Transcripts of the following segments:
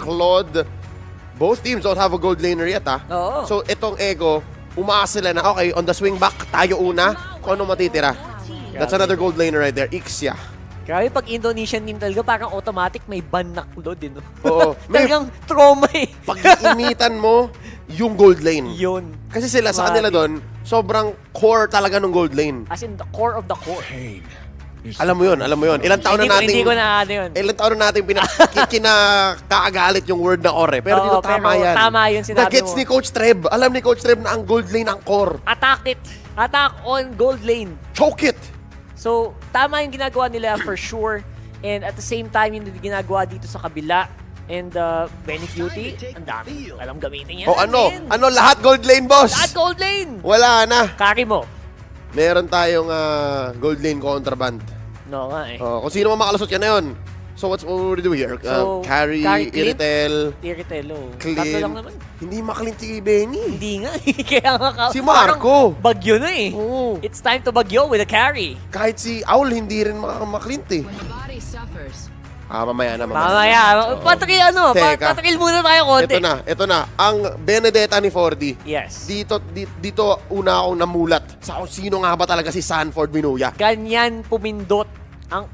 Claude. Both teams don't have a gold laner yet, ha? Oo. So, itong Echo, umaas sila na, okay, on the swing back, tayo una. Kung ano matitira. That's another gold laner right there. Ixia. Grabe, pag Indonesian team talaga, parang automatic may ban na Claude, no? Oo. May Talagang trauma eh. pag-iinitan mo yung gold lane. Yun. Kasi sila sa kanila doon, sobrang core talaga ng gold lane. As in, the core of the core. Alam mo yun, alam mo yun. Ilang taon na natin... Hindi ko na ano yun. Ilang taon na natin kinakagalit yung word na core. Pero dito Oo, tama pero yan. tama yun sinabi Na-gets mo. ni Coach Treb. Alam ni Coach Treb na ang gold lane ang core. Attack it. Attack on gold lane. Choke it! So, tama yung ginagawa nila for sure. And at the same time, yung ginagawa dito sa kabila. And Benny Cutie, ang dami. Alam gamitin yan. O ano? man. Ano lahat gold lane, boss? Lahat gold lane. Wala na. Carry mo. Meron tayong gold lane contraband. No nga eh. Kung sino man makalusot yan na yun. So what we do here? So, Carry, Clint, Iritel, Irritelo. Clint. Tatlo lang naman. Hindi maklint si Benny. Hindi nga. Kaya nga Si Marco. parang bagyo na eh. Oo. It's time to bagyo with a carry. Kahit si Owl, hindi rin maklint eh. When the body suffers, Mamaya na, Mamaya. Patril ano? Teka. Patril muna tayo konti. Ito na. Ang Benedetta ni Fordy. Yes. Dito una akong namulat sa kung sino nga ba talaga si Sanford Binuya. Ganyan pumindot.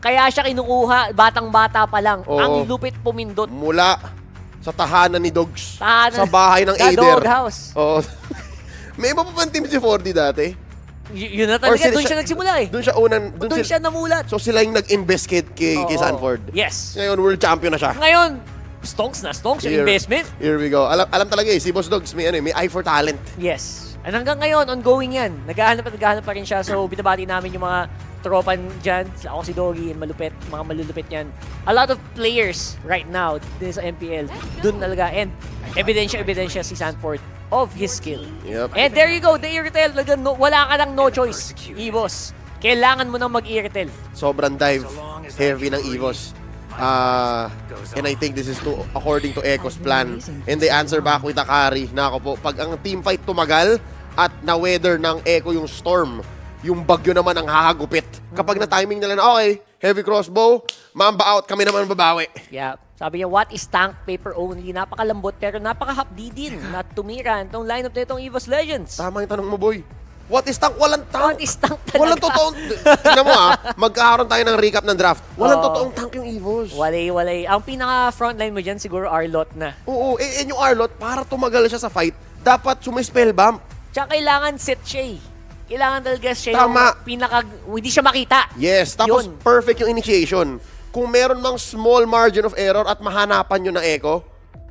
Kaya siya kinukuha, batang-bata pa lang. Oo. Ang lupit pumindot. Mula sa tahanan ni Dogs. Tahanan- Sa bahay ng Sa Aider. doghouse. Oo. May iba pa bang team si Fordy dati? Yun na talaga. Doon siya nagsimula eh. Doon siya unang... Doon siya namulat. So sila yung nag-invest kay Oo. Sanford. Yes. Ngayon, world champion na siya. Ngayon, stonks yung investment. Here we go. Alam talaga si Boss Dogs may eye for talent. Yes. And hanggang ngayon, ongoing yan. Naghahanap pa rin siya. So, binabati namin yung mga tropan dyan. Ako si Doggy, malupit, mga malulupit yan. A lot of players right now din sa MPL, dun talaga. And ebidensya si Sanford of his skill. Yep. And there you go, the Irritel. Wala ka lang no choice, Evos. Kailangan mo nang mag-Irritel. Sobrang dive heavy ng Evos. And I think this is according to Echo's plan. And they answer back with a carry. Na ako po, pag ang team fight tumagal at na-weather ng Echo yung storm, yung bagyo naman ang hahagupit. Kapag na-timing nila na, okay, heavy crossbow, mamba out, kami naman babawi. Yeah. Sabi niya, what is tank paper only? Napakalambot pero napaka-hapdi din na tumira itong lineup na itong Evos Legends. Tama yung tanong mo, boy. What is tank? Walang tank. What is tank talaga? Walang totoong... Tingnan mo magkakaroon tayo ng recap ng draft. Walang totoong tank yung Evos. Walay. Ang pinaka-frontline mo dyan, siguro Arlot na. Oo, yung Arlot, para tumagal siya sa fight, dapat sumi-spellbomb. Tsaka kailangan set siya eh. Kailangan talaga siya Tama. yung hindi siya makita. Yes, tapos Yun. perfect yung initiation. Kung meron mang small margin of error at mahanapan nyo ng Echo,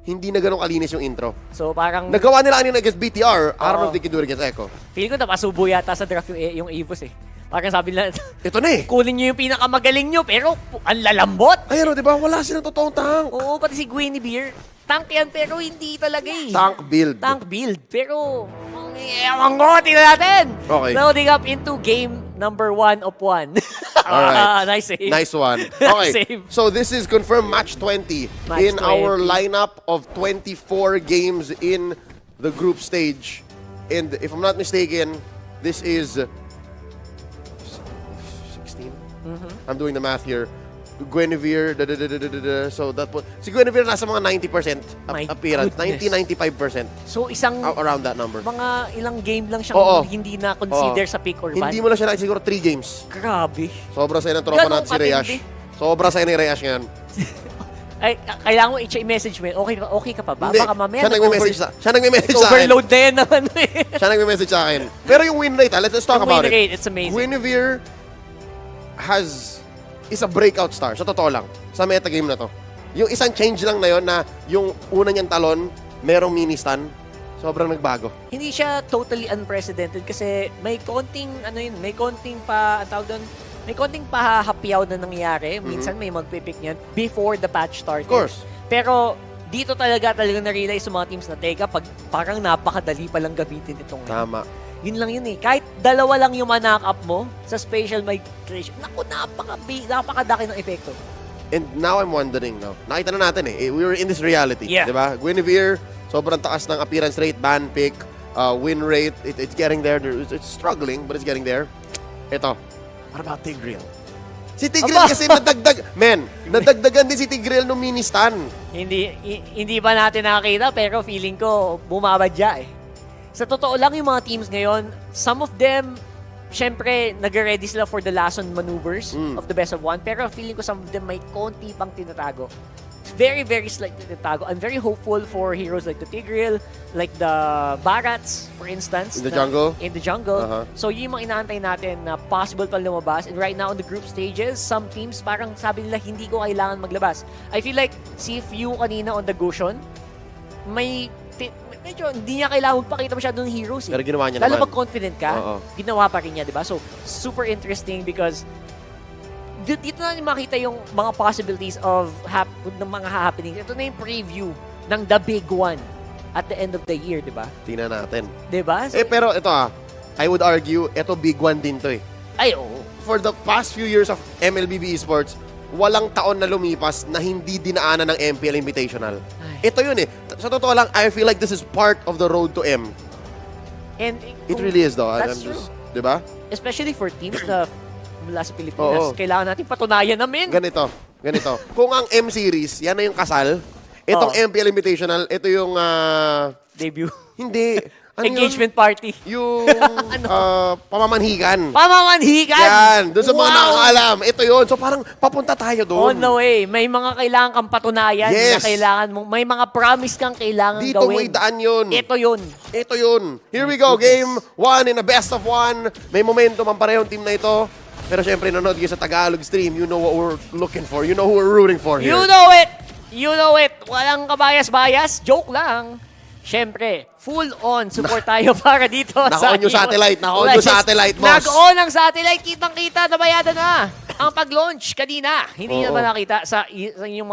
hindi na ganun kalinis yung intro. So parang, Nagawa nila kanina against BTR, I don't know Oo. if they can do it against Echo. feel ko napasubo yata sa draft yung Evos eh. Parang sabi nila, Ito na eh. kunin nyo yung pinakamagaling nyo, pero ang lalambot. Ayun, di ba? Wala silang totoong tank. Oo, pati si Guinevere. Tank yan, pero hindi talaga eh. Tank build. Tank build. Pero, ewan ko, tingnan natin. Okay. Loading up into game number 1 of 1. Alright. Nice save. Nice one. Okay. Save. So this is confirmed match 20 Match in our 20. lineup of 24 games in the group stage. And if I'm not mistaken, this is 16. I'm doing the math here. Guinevere, so that point. Si Guinevere nasa mga 90% My appearance. goodness. 90-95%. So, isang Around that number. mga ilang game lang siyang Oo. hindi na consider Oo. sa pick or ban. Hindi mo na siya siguro 3 games. Grabe. Sobra sa'yo ng tropa Ganun natin si Reyash. katindi. Sobra sa'yo ni Reyash ngayon. Ay, kailangan mo i-message mo. Okay ka pa ba? Hindi. Baka mamaya Siya nagme-message siya nagme-message sa akin. overload na yan naman eh. Siya nagme-message sa akin. Pero yung win rate, let's talk Ang about win rate, it. it's amazing. Guinevere is a breakout star. Sa totoo lang. Sa metagame na to. Yung isang change lang na yon na yung una niyang talon, merong mini-stun. Sobrang nagbago. Hindi siya totally unprecedented kasi may konting may konting pahahapyaw na nangyayari. Minsan may magpipick niyan before the patch started. Of course. Pero dito talaga na-realize sa mga teams na teka, pag parang napakadali palang gamitin itong Tama. Yun lang yun eh. Kahit dalawa lang yung ma-knock up mo sa spatial migration, naku, napakadaki ng epekto. And now I'm wondering, no? Nakita na natin eh. We were in this reality. Yeah. Diba? Guinevere, sobrang taas ng appearance rate, ban pick, win rate. It's getting there. It's struggling, but it's getting there. Ito. What about Tigreal? Si Tigreal kasi nadagdagan din si Tigreal nung mini-stan. Hindi ba natin nakakita pero feeling ko bumabadya eh. Sa totoo lang yung mga teams ngayon, some of them, syempre, nag-ready sila for the last on maneuvers of the best of one. Pero feeling ko some of them may konti pang tinatago. Very, very slightly tinatago. I'm very hopeful for heroes like the Tigreal, like the Barats, for instance. In the jungle? In the jungle. Uh-huh. So yung mga inaantay natin na possible pa lumabas. And right now in the group stages, some teams parang sabi nila hindi ko kailangan maglabas. I feel like CFU kanina on the Goshen, medyo hindi niya kailangan magpakita masyado ng heroes. Pero ginawa niya Lalo naman. pag confident ka, Oo. ginawa pa rin niya, di ba? So, super interesting because dito na makita yung mga possibilities of ng mga happenings. Ito na yung preview ng the big one at the end of the year, di ba? Tingnan natin. Di ba? So, Pero ito I would argue, ito big one din to eh. ay, oo. For the past few years of MLBB Esports, walang taon na lumipas na hindi dinaanan ng MPL Invitational. Ay. Ito yun eh. Sa totoo lang, I feel like this is part of the road to M. And It really is though. That's true. Di ba? Especially for teams na mula sa Pilipinas, Oo. kailangan natin patunayan namin. Ganito. Kung ang M Series, yan na yung kasal. Itong Oo. MPL Invitational, ito yung Debut. hindi. Ano Engagement party. Yung pamamanhigan. Pamamanhigan! Yan, doon sa mga Wow! nakakaalam. Ito yun. So parang papunta tayo On doon. the way. May mga kailangan kang patunayan na Yes. kailangan mong, may mga promise kang kailangan Dito gawin. may daan yun. Ito yun. Ito yun. Here we go. Game 1 in a best of 1. May momentum ang parehong team na ito. Pero syempre, nanonood kayo sa Tagalog stream. You know what we're looking for. You know who we're rooting for here. You know it! You know it! Walang kabayas-bayas. Joke lang. Syempre, full on support tayo para dito sa Naka-on yung Evo satellite. Naka-on yung Legends. satellite, boss. Nag-on ang satellite. Kitang-kita. Nabayada na ang pag-launch kanina. Hindi Oo. naman nakita sa inyong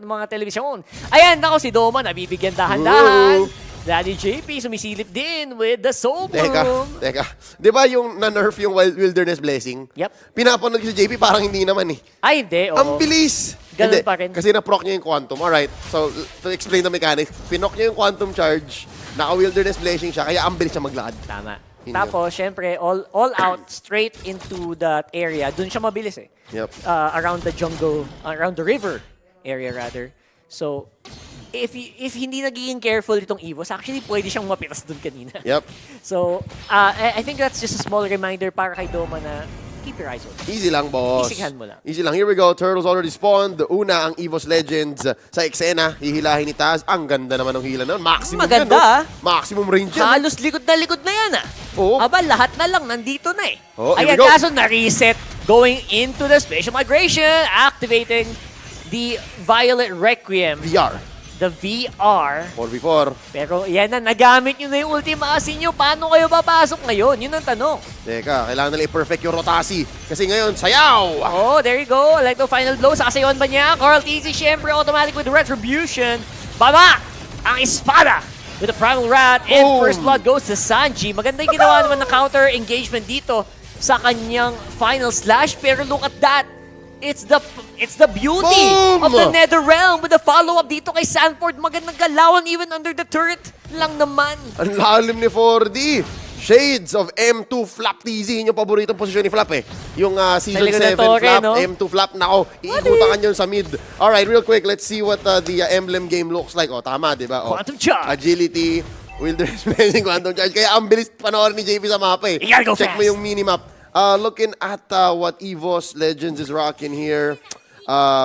mga telebisyon. Ayan, ako si Doma. Nabibigyan dahan-dahan. Ooh. Daddy JP sumisilip din with the soul Teka. boom. Di ba yung na-nerf yung Wilderness Blessing? Yep. Pinapanood ko si JP, parang hindi naman eh. Ay, hindi. Oo. Ang bilis! Ganun Hindi, pa rin. Kasi na-proc niya yung Quantum. Alright, so to explain the mechanics, pinok niya yung Quantum Charge, naka-Wilderness Blessing siya, kaya ang bilis siya maglakad. Tama. Yun Tapos, syempre, all out, straight into that area. Doon siya mabilis eh. Yep. Around the jungle, around the river area rather. So, if hindi nagiging careful itong Evos, actually pwede siyang mapitas doon kanina. Yep. So, I think that's just a small reminder para kay Doma na keep your eyes open. Easy lang, boss. Isigahan mo lang. Easy lang. Here we go. Turtles already spawned. Una, ang Evos Legends sa eksena. Hihilahin ni Taz. Ang ganda naman ng hila na. Maximum Maganda, yan, ah. Maximum range yan. Halos likod na yan ah. Oo. Aba, lahat na lang nandito na eh. Oh, here Ayan, we go. kaso na-reset going into the Spatial Migration, activating the Violet Requiem, VR. the VR. 4v4. Pero yan na, nagamit nyo na yung ultima asin nyo. Paano kayo papasok ngayon? Yun ang tanong. Teka, kailangan nila i-perfect yung rotasi. Kasi ngayon, sayaw! Oh, there you go. Like the final blow. Sasayon ba niya? Carl TZ, syempre, automatic with Retribution. Baba! Ang espada with the Primal Rat. And Boom! first blood goes to Sanji. Maganda yung ginawa naman ng counter engagement dito sa kanyang final slash. Pero look at that. It's the beauty Boom! of the Nether Realm with the follow-up dito kay Sanford. Magandang galawan even under the turret lang naman. Ang lalim ni 4D. Shades of M2 Flap TZ. Yun yung paboritong posisyon ni Flap eh. Yung Season likod 7 ng torre, Flap, no? M2 Flap. Nako, iikutan yun sa mid. Alright, real quick, let's see what the emblem game looks like. Oh, tama, di ba? Oh. Quantum Charge. Agility, Wilderness Blessing, Quantum Charge. Kaya ang bilis panoorin ni JP sa mapa eh. You gotta go Check fast. mo yung minimap. Looking at what Evos Legends is rocking here.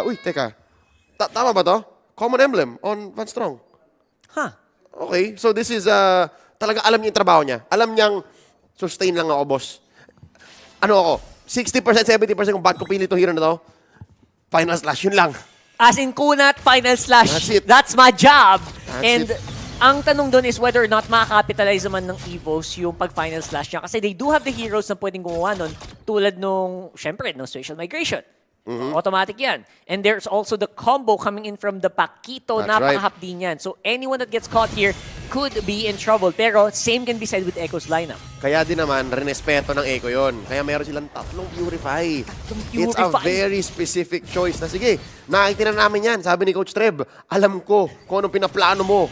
Uy, teka. Tama ba to? Common emblem on Van Strong. Huh. Okay, so this is, talaga alam niya yung trabaho niya. Alam niyang, sustain lang ako, boss. Ano ako, 60%, 70% kung ba't ko pili itong hero na to, final slash, yun lang. As in kunat, final slash. That's it. That's my job. That's And it. ang tanong doon is whether or not makakapitalize naman ng Evos yung pag-final slash niya. Kasi they do have the heroes na pwedeng gumawa nun tulad nung, syempre, no Spatial Migration. Mm-hmm. Automatic yan. And there's also the combo coming in from the Paquito. That's right. Napakahapdi niyan. So anyone that gets caught here, could be in trouble. Pero same can be said with Echo's lineup. Kaya din naman, rinespeto ng Echo yon. Kaya meron silang tatlong Purify. It's a Purify. very specific choice. Na sige, nakikita na namin yan. Sabi ni Coach Treb, alam ko kung anong pinaplano mo.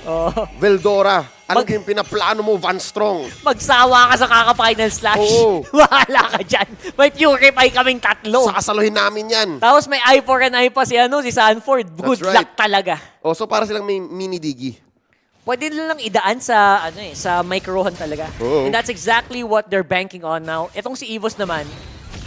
Veldora, alam ko yung pinaplano mo, Van Strong. Magsawa ka sa kaka-final slash. Oo. Wala ka dyan. May Purify kaming tatlo. Sakasaluhin namin yan. Tapos may eye for an eye pa si Sanford. Good right. luck talaga. So para silang may mini digi. Pwede lang idaan sa sa microhan talaga. Oo. And that's exactly what they're banking on now. Itong si Evos naman,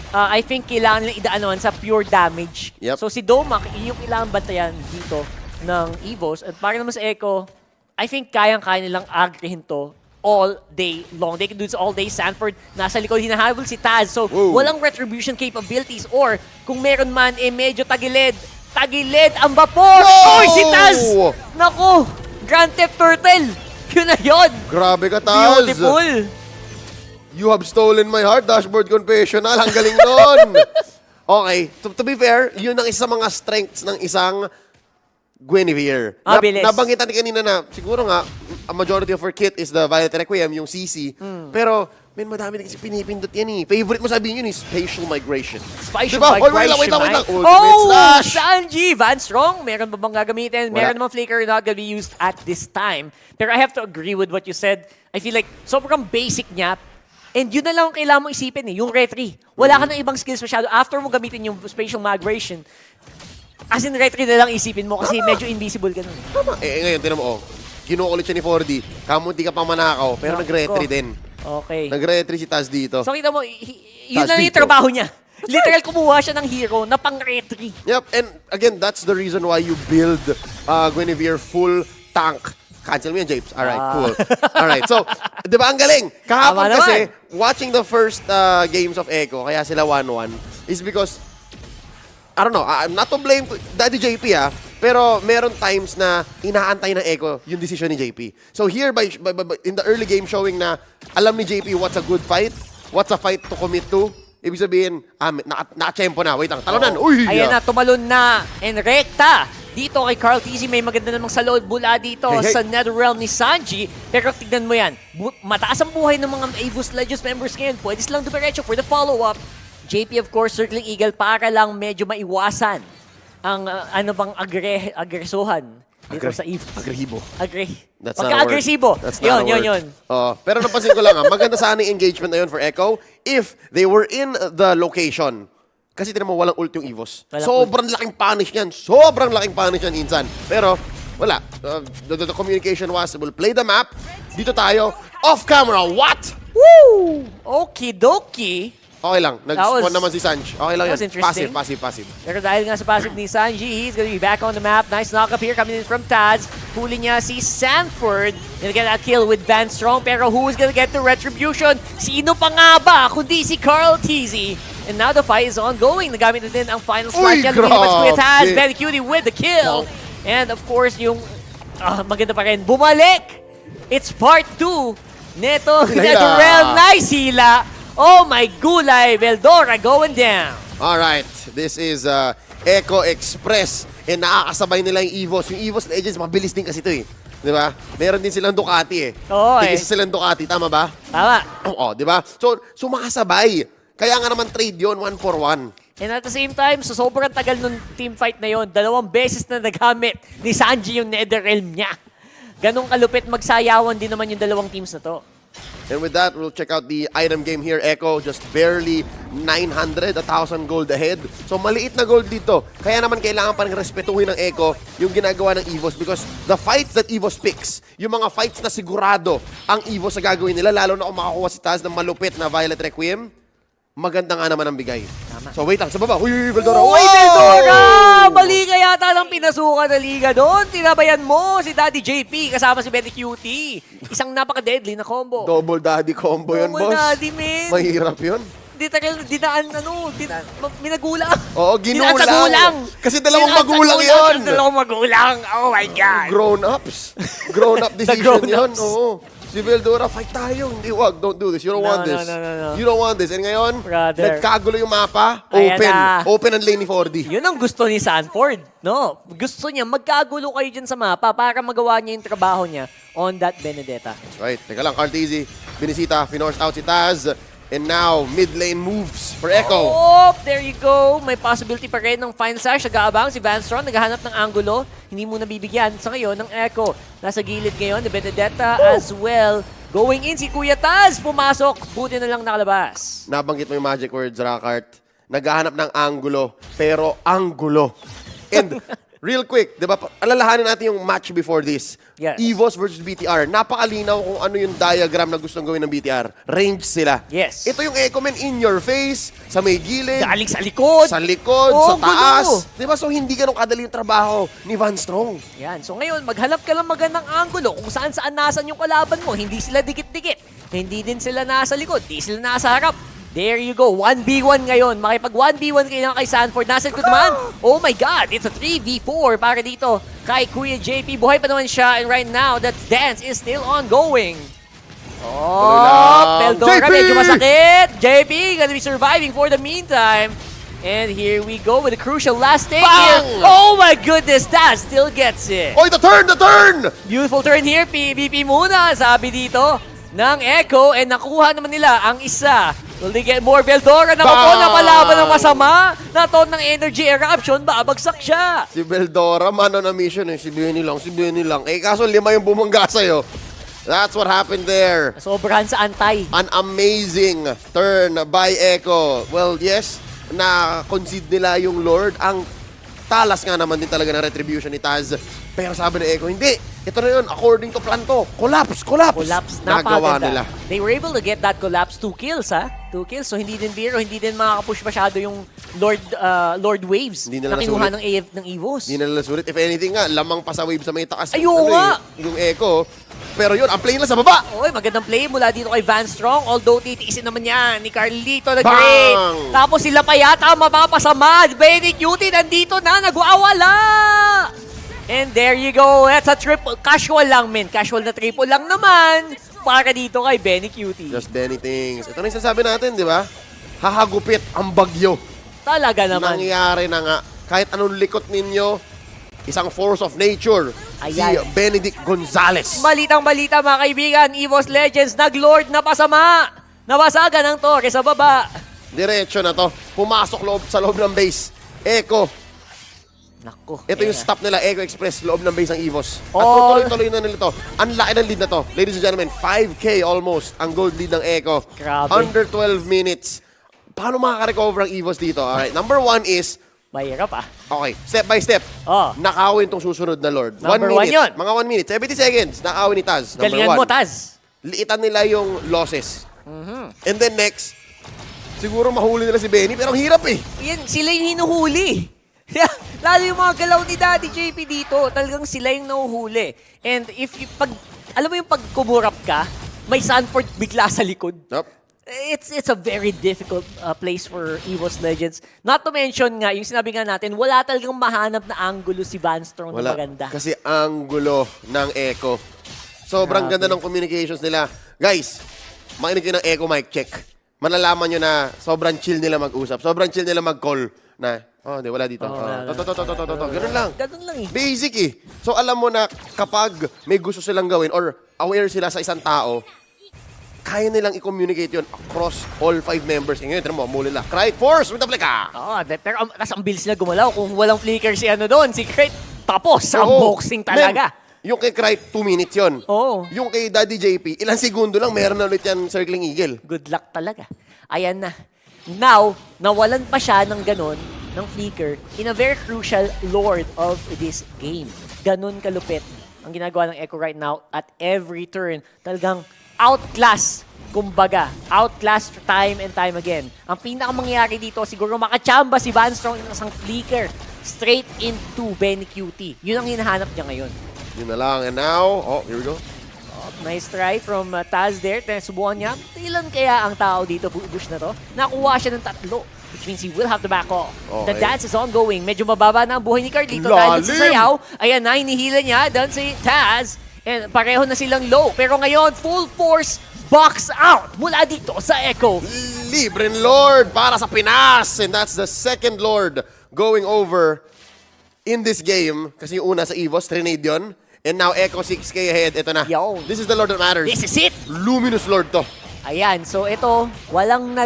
I think kailangan nilang idaan naman sa pure damage. Yep. So si Domak, yung kailangan bantayan dito ng Evos. At para naman sa Echo, I think kayang-kaya nilang agrihin to all day long. They can do this all day. Sanford, nasa likod, hinahabol si Taz. So, Whoa. walang retribution capabilities. Or, kung meron man, medyo tagilid. Tagilid ang vapor! No! Oy, si Taz! Naku! Grand Theft Turtle! Yun na yun! Grabe ka, Taz. Beautiful! You have stolen my heart, Dashboard Confessional. Ang galing nun. Okay, to be fair, yun ang isa sa mga strengths ng isang Guinevere. Bilis. Nabanggit natin kanina na siguro nga, a majority of her kit is the Violet Requiem, yung CC. Pero, madami din kasi pinipindot yan eh. Favorite mo sabihin yun is Spatial Migration. Spatial Diba? migration. Wait lang. Oh, Ultimate Slash! Sanji! Van Strong, meron ba bang gagamitin? Wala. Meron namang Flicker, not gonna be used at this time. Pero I have to agree with what you said. I feel like sobrang basic niya. And yun na lang ang kailangan mo isipin eh, yung retry. Wala ka ng ibang skills masyado. After mo gamitin yung Spatial Migration, as in retry na lang isipin mo kasi medyo invisible ka nun. Tama. Ngayon, tinan mo, kinuha ulit siya ni 4D. Kamunti ka pang manakaw, pero Nako. nag-retry din. Okay. Nag-retry si Taz dito. So kita mo, yun Taz na yung dito. trabaho niya. Literal kumuha siya ng hero na pang-retry. Yep, and again, that's the reason why you build Guinevere full tank. Cancel mo yan, Japes. Alright, cool. Alright, so, di ba ang galing? Kahapon Tama kasi, naman. watching the first games of Echo, kaya sila 1-1, is because, I don't know, I'm not to blame Daddy JP pero meron times na inaantay ng Echo yung decision ni JP. So here, in the early game showing na, alam ni JP what's a good fight, what's a fight to commit to, ibig sabihin, naka-tempo na. Wait lang, talunan. Uy! Ayan na, tumalon na. And rekta. Dito kay Carl TZ, may maganda namang salod mula dito Hey. sa Netherrealm ni Sanji. Pero tignan mo yan, mataas ang buhay ng mga Avos Legends members ngayon. Pwede silang dumiretso for the follow-up. JP, of course, circling Eagle para lang medyo maiwasan ang agresuhan dito sa Eve. Agresibo. That's not a word. Pagka-agresibo. That's not a word. Yun. Pero napansin ko lang, maganda sana yung engagement na yun for Echo if they were in the location. Kasi tinan mo, walang ult yung Evos. Walang Sobrang laking punish niyan. Sobrang laking punish niyan, Insan. Pero, wala. The communication was, we'll play the map. Dito tayo. Off camera. What? Woo! Okie-dokie. Okay lang. Nag-spawn was- naman si Sanj. Okay lang that yun. was interesting. Passive. Pero dahil nga sa passive ni Sanji, he's gonna be back on the map. Nice knock-up here coming in from Taz. Huli niya si Sanford. Gonna get that kill with Van Strong. Pero who is gonna get the retribution? Sino pa nga ba kundi si Carl TZ? And now the fight is ongoing. Nagamit na din ang final slot Uy, niya. Lumilipad si Kuya Taz. grabe. Very cutie with the kill. And of course, yung maganda pa rin. Bumalik! It's part 2. Neto, Hila. Netherrealm. Nice hila. Oh my gulay. Veldora going down. Alright. This is Echo Express. And nakakasabay nila yung Evos. Yung Evos Legends, mabilis din kasi ito eh. Di ba? Meron din silang Ducati eh. Oo eh. Tigisa silang Ducati. Tama ba? Tama. Oo, di ba? So, sumakasabay. Kaya nga naman trade yon 1-for-1. And at the same time, so sobrang tagal nung team fight na yon, 2 beses na nagamit ni Sanji yung Netherrealm niya. Ganong kalupit, magsayawan din naman yung dalawang teams na to. And with that, we'll check out the item game here. Echo, just barely 900, 1,000 gold ahead. So maliit na gold dito. Kaya naman kailangan pa rin respetuhin ng Echo yung ginagawa ng Evos because the fights that Evos picks, yung mga fights na sigurado ang Evos sa gagawin nila, lalo na kung makakuha si Taz ng malupit na Violet Requiem, maganda nga naman ang bigay. Tama. So wait lang, sa baba. Uy, Veldora. Uy, Veldora! Mali ka yata ng pinasukan na liga doon. Tinabayan mo si Daddy JP kasama si Betty Cutie. Isang napaka-deadly na combo. Double daddy combo yun, Double boss. daddy, man. Mahirap yun. Minagulang. Oo, ginulang. Dinaan sa gulang. Kasi dalawang Dinaan sa magulang gulang, yun. Dalawang magulang. Oh my God. Grown-ups. Grown-up decision grown-ups. yun. Oo. Si Veldora, fight tayo. Hindi, wag. Don't do this. You don't No, want no, this. no. You don't want this. And ngayon, Brother. nagkagulo yung mapa. Ayan Open. na. Open ang lane ni 4D. Yun ang gusto ni Sanford, no? Gusto niya, magkagulo kayo dyan sa mapa para magawa niya yung trabaho niya on that Benedetta. That's right. Teka lang, Cartezy. Binisita, finorce out si Taz. And now, mid lane moves for Echo. Oh, there you go. May possibility pa rin ng final slash. Nag-aabang si Vanstron. Naghahanap ng angulo. Hindi muna bibigyan sa ngayon ng Echo. Nasa gilid ngayon ni Benedetta as well. Going in si Kuya Taz. Pumasok. Buti na lang nakalabas. Nabanggit mo yung magic words, Rakart. Naghahanap ng angulo, pero anggulo. And real quick, di ba, alalahanin natin yung match before this. Yes. EVOS versus BTR. Napakalinaw kung ano yung diagram na gustong gawin ng BTR. Range sila. Yes. Ito yung Echo Man in your face, sa may gilid, Galing sa likod. sa likod, Oh, sa taas. gulo. Di ba? So, hindi ganun kadali yung trabaho ni Van Strong. Yan. So ngayon, maghanap ka lang magandang angulo kung saan-saan nasan yung kalaban mo. Hindi sila dikit-dikit. Hindi din sila nasa likod. Hindi sila nasa harap. There you go. 1v1 ngayon. Makipag 1v1 kayo kay Sanford. Nasa likod naman. Oh my God. It's a 3v4 para dito kay Kuya JP. Buhay pa naman siya. And right now, that dance is still ongoing. Oh, lang. Peldora, JP! medyo masakit. JP gonna be surviving for the meantime. And here we go with a crucial last take here. Bang! Oh my goodness, that still gets it. Oy, the turn! The turn! Beautiful turn here, PvP muna, sabi dito ng Echo. And nakuha naman nila ang isa. Will they get more? Veldora na po, Bang! napalaban ng masama. Naton ng energy eruption, babagsak siya. Si Veldora, mano na mission eh. Si Benny lang. Eh, kaso 5 yung bumangga sa'yo. That's what happened there. Sobrahan sa antay. An amazing turn by Echo. Well, yes, na-concede nila yung Lord. Ang talas nga naman din talaga ng retribution ni Taz. Pero sabi ni Echo, hindi. Ito na yun, according to plan to. Collapse. Collapse, Nagawa napakaganda. nila. They were able to get that collapse, 2 kills ha. 2 kills, so hindi din biro, hindi din makakapush masyado yung Lord Waves Hindi nila na kinuha nasulit. ng EVOS. Hindi na nila sulit. If anything nga, lamang pa sa wave sa may takas. Ayun Ano nga. Yung Echo. Pero yun, ang play nila sa baba. Oy, magandang play mula dito kay Van Strong. Although titiisin naman yan ni Carlito the Bang! Great. Tapos sila pa yata mapapasama. Benny Cutie nandito na, nagwawala. And there you go. That's a triple. Casual lang, men. Casual na triple lang naman para dito kay Benny Cutie. Just Benny things. Ito na yung sasabi natin, di ba? Hahagupit ang bagyo. Talaga naman. Nangyayari na nga. Kahit anong likot ninyo, isang force of nature. Ayan. Si Benedict Gonzalez. Balitang-balita mga kaibigan. EVOS Legends, nag-lord na pasama. Nabasagan ang torre sa baba. Diretso na to. Pumasok sa loob ng base. Echo. Naku. Ito yung stop nila, Echo Express, loob ng base ng EVOS. At Oh. tuloy-tuloy na nila to. Ang laki ng lead na to. Ladies and gentlemen, 5K almost ang gold lead ng Echo. Grabe. Under 12 minutes. Paano makaka-recover ang EVOS dito? Alright, number 1 is, Mahirap ah. okay, step by step. Oh. Nakawin tong susunod na Lord. Number 1 1 minute. yun. Mga 1 minute. 70 seconds. Nakawin ni Taz. Number Galingan 1. mo, Taz. Liitan nila yung losses. And then next, siguro mahuli nila si Benny, pero ang hirap eh. Yan, sila yung hinuhuli. Lalo yung mga galaw ni Daddy JP dito, talagang sila yung nahuhuli. And if you, alam mo yung pag kumurap ka, may Sanford bigla sa likod. Nope. It's a very difficult place for EVOS Legends. Not to mention nga, yung sinabi nga natin, wala talagang mahanap na angulo si Van Strong na Wala. maganda. Kasi ang gulo ng Echo. Sobrang Grabe. ganda ng communications nila. Guys, makinig kayo ng Echo mic check. Malalaman nyo na sobrang chill nila mag-usap. Sobrang chill nila mag-call na, oh, hindi, wala dito. wala. Ganun lang. Ganun lang eh. Basic eh. So alam mo na kapag may gusto silang gawin or aware sila sa isang tao, kaya nilang i-communicate yun across all 5 members. Ngayon, tinan mo, muli lang. Cry Force with the Flicka! Oo, pero tas ang bilis na gumalaw. Kung walang flicker si ano doon, si Kurt, tapos ang Oo. boxing talaga. Men, yung kay Cry, 2 minutes yun. Oo. Yung kay Daddy JP, ilang segundo lang, meron na ulit yan Circling Eagle. Good luck talaga. Ayan na. Now, nawalan pa siya ng ganon, ng flicker, in a very crucial lord of this game. Ganon kalupit ang ginagawa ng Echo right now at every turn. Talagang outclass, kumbaga. Outclass time and time again. Ang pinakamangyayari dito, siguro makachamba si Van Strong ng isang flicker straight into Benny Cutie. Yun ang hinahanap niya ngayon. Yun na lang. And now, oh, here we go. Nice try from Taz there. Subukan niya. Ilan kaya ang tao dito, Bush na to? Nakuha siya ng 3. Which means he will have to back off. The Okay. dance is ongoing. Medyo mababa na ang buhay ni Carlito dahil sa Lalim! sayaw. Ayan na, hinihila niya doon si Taz. And pareho na silang low. Pero ngayon, full force box out mula dito sa Echo. Libreng Lord para sa Pinas. And that's the second Lord going over in this game. Kasi yung una sa EVOS, Trinade yun. And now Echo 6K ahead. Ito na. Yo. This is the Lord that matters. This is it! Luminous Lord to. Ayan, so ito, walang na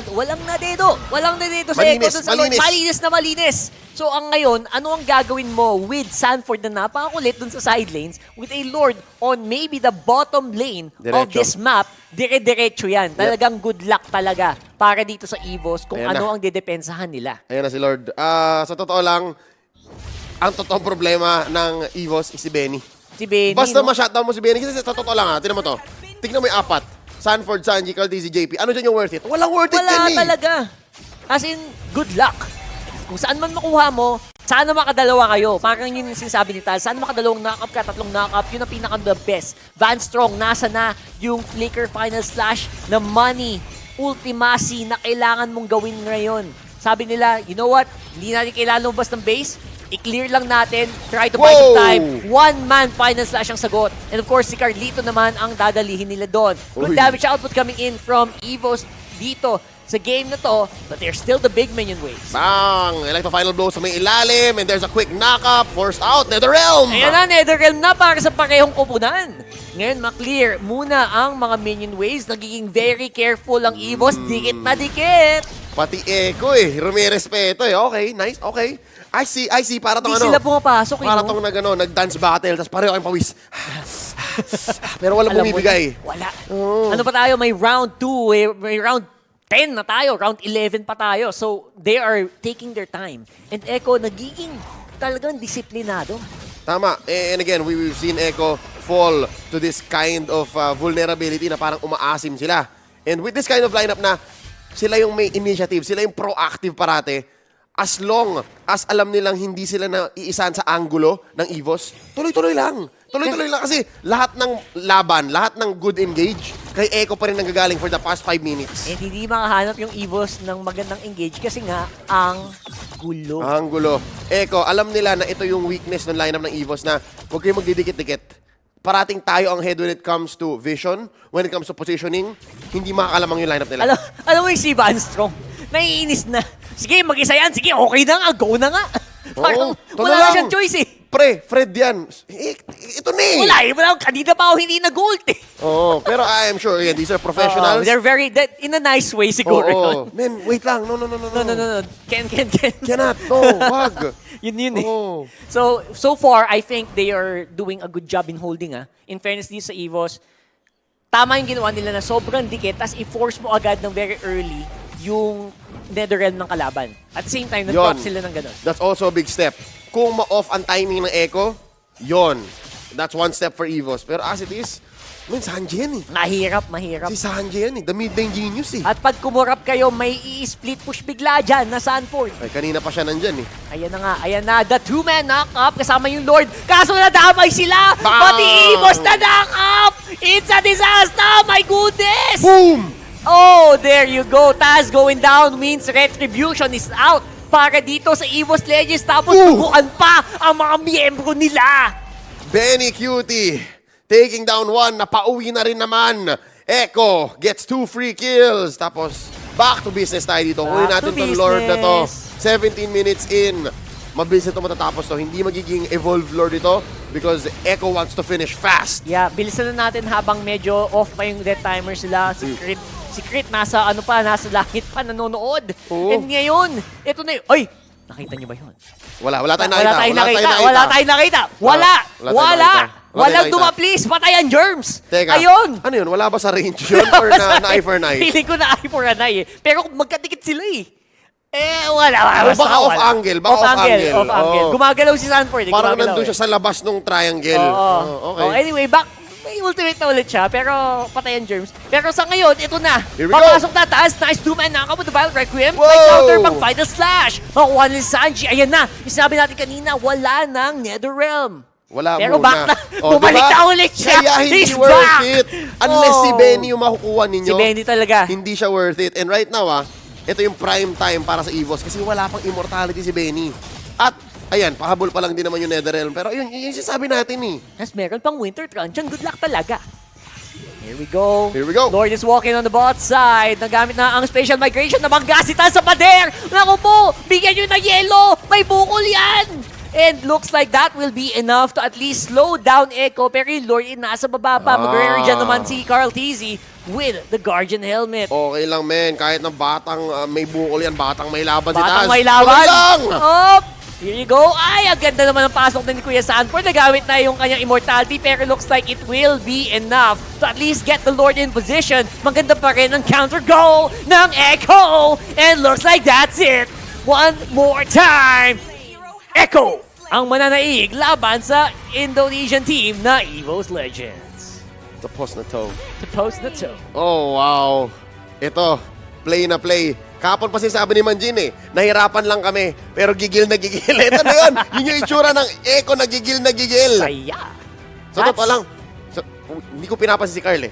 dedo. Walang na dedo sa Echo. Malinis, Dun sa Lord. malinis. Malinis na malinis. So ang ngayon, ano ang gagawin mo with Sanford na napakakulit dun sa side lanes with a Lord on maybe the bottom lane of Diretso. this map? Dire-diretso yan. Talagang good luck talaga para dito sa EVOS kung Ayan ano na. ang didepensahan nila. Ayan na si Lord. Sa totoo lang, ang totoong problema ng EVOS is si Benny. Si Benny, Basta no? ma-shutdown mo si Benny. Kasi sa totoo lang tignan mo to. Tignan mo yung apat. Sanford, Sanji, Caldezi, JP. Ano dyan yung worth it? Walang worth it Wala yan eh. talaga. As in, good luck. Kung saan man makuha mo, sana makadalawa kayo. Parang yun yung sinasabi ni Tal. Sana makadalawang knock-up ka, tatlong knock-up. Yun ang pinaka-the best. Van Strong, nasa na yung Flicker Final Slash na money, ultimacy na kailangan mong gawin ngayon. Sabi nila, you know what? Hindi natin kailangan lumabas ng base. I-clear lang natin. Try to buy some time. One-man Final Slash ang sagot. And of course, si Carlito naman ang dadalihin nila doon. Good Uy. damage output coming in from EVOS dito sa game na to, but they're still the big minion waves. Bang! Electro final blow sa may ilalim and there's a quick knock-up. Forced out. NetherRealm! Ayan na, NetherRealm na para sa parehong kupunan. Ngayon, maklear muna ang mga minion waves. Nagiging very careful ang EVOS. Dikit na dikit. Pati Echo eh. Rumirespeto eh. Okay, nice. Okay. I see. Para tong Hindi ano. sila pumapasok. Para no? tong nag-dance battle. Tapos pareho kayong pawis. Pero walang Alam mo bumibigay. na, wala. Oo. Ano pa tayo? May round 2, may round 10 na tayo, round 11 pa tayo. So, they are taking their time. And Echo, nagiging talagang disiplinado. Tama. And again, we've seen Echo fall to this kind of vulnerability na parang umaasim sila. And with this kind of lineup na sila yung may initiative, sila yung proactive parate, as long as alam nilang hindi sila na iisan sa angulo ng EVOS, tuloy-tuloy lang. Tuloy-tuloy lang kasi lahat ng laban, lahat ng good engage, kay Echo pa rin nanggagaling for the past 5 minutes. And hindi makahanap yung EVOS ng magandang engage kasi nga ang gulo. Ang gulo. Echo, alam nila na ito yung weakness ng lineup ng EVOS na huwag kayong magdidikit-dikit. Parating tayo ang head when it comes to vision, when it comes to positioning, hindi makakalamang yung lineup nila. Alam mo yung si Van Strong, naiinis na. Sige, mag-isa yan. Sige, okay na nga. Go na nga. Parang ito wala na na lang. siyang choice eh. Pre, Fred yan. Ito na eh. Wala eh. Kanina pa ako hindi nag-ult eh. Oo, pero I am sure, again, these are professionals. They're very, in a nice way siguro yun. Men, wait lang. No. No. Ken. Cannot. No, wag. Yun eh. Oo. So far, I think they are doing a good job in holding In fairness dito sa EVOS, tama yung ginawa nila na sobrang dikit, tas i-force mo agad ng very early yung NetherRealm ng kalaban. At the same time, nag-drop sila ng ganun. That's also a big step. Kung ma-off ang timing ng Echo, yon. That's one step for EVOS. Pero as it is, Sanji yan eh. Mahirap. Si Sanji yan eh. The mid-lane genius eh. At pag kumurap kayo, may i-split push bigla dyan na Sanford. Ay, kanina pa siya nandyan eh. Ayan na. The two-man knock-up kasama yung Lord. Kaso nadamay sila! Bang! Pati EVOS na knock-up! It's a disaster! My goodness! Boom! Oh, there you go. Taz going down means Retribution is out para dito sa EVOS Legends. Tapos tuguan pa ang mga miyembro nila. Benny Cutie taking down one. Napauwi na rin naman. Echo gets 2 free kills. Tapos back to business tayo dito. Kunin Back natin to tong Lord na to. business. 17 minutes in. Mabilis ito matatapos to. Hindi magiging evolved Lord ito because Echo wants to finish fast. Yeah, bilisan na natin habang medyo off pa yung dead timer sila. Si Crit nasa nasa langit pa nanonood. Oo. And ngayon, ito na yun. Ay! Nakita niyo ba yun? Wala tayong nakita. Wala tayong nakita. Wala! Walang nakita. dumaplis. Patayan germs. Teka, Ayun! ano yun? Wala ba sa range yun or na eye for an eye? Feeling ko na eye for an eye eh. Pero magkadikit sila eh. Wala. O baka off-angle. Off angle. Oo. Gumagalaw si Sanford. Parang nandun siya sa labas ng triangle. Oo. Okay. Oh, anyway, may ultimate na ulit siya, pero patayan germs. Pero sa ngayon, ito na. Here we go. Papasok na taas. Nice two-man knock-up with the Violet Requiem. Whoa! May counter pang Final Slash. Makuha ni Sanji. Ayan na. Yung sinabi natin kanina, wala nang NetherRealm. Wala Pero muna. back na. O, Bumalik diba? na ulit siya. Kaya hindi He's worth back. it. Unless si Oh. Benny yung makukuha ninyo. Si Benny talaga. Hindi siya worth it. And right now, ito yung prime time para sa EVOS kasi wala pang immortality si Benny. At Ayan, pahabol pa lang din naman yung Netherrealm. Pero yun yung sinasabi natin eh. Tapos meron pang Winter Truncheon. Good luck talaga. Here we go. Here we go. Lord is walking on the bot side. Nagamit na ang Spatial Migration na manggasitan sa pader. Naku po, bigyan nyo na yellow. May bukol yan. And looks like that will be enough to at least slow down Echo. Pero yung Lord nasa baba pa. Mag-re-regen naman si Carl Tizzy with the Guardian Helmet. Okay lang, men. Kahit na batang may bukol yan, batang may laban si Taz. Batang may laban. Okay lang! Oh, here you go. Ay, ang ganda naman ng pasok ni Kuya Sanford. Nagamit na yung kanyang immortality pero looks like it will be enough to at least get the Lord in position. Maganda pa rin ang counter goal ng Echo. And looks like that's it. One more time. Echo ang mananaig laban sa Indonesian team na EVOS Legends. Tapos na to. To post na to. Oh, wow. Ito, play na play. Kapon pa sinasabi ni Manjin eh, nahirapan lang kami, pero gigil na gigil. Ito na yun. Yun yung itsura ng Echo na gigil na gigil. Saya. Sa totoo lang, hindi ko pinapansin si Carl eh.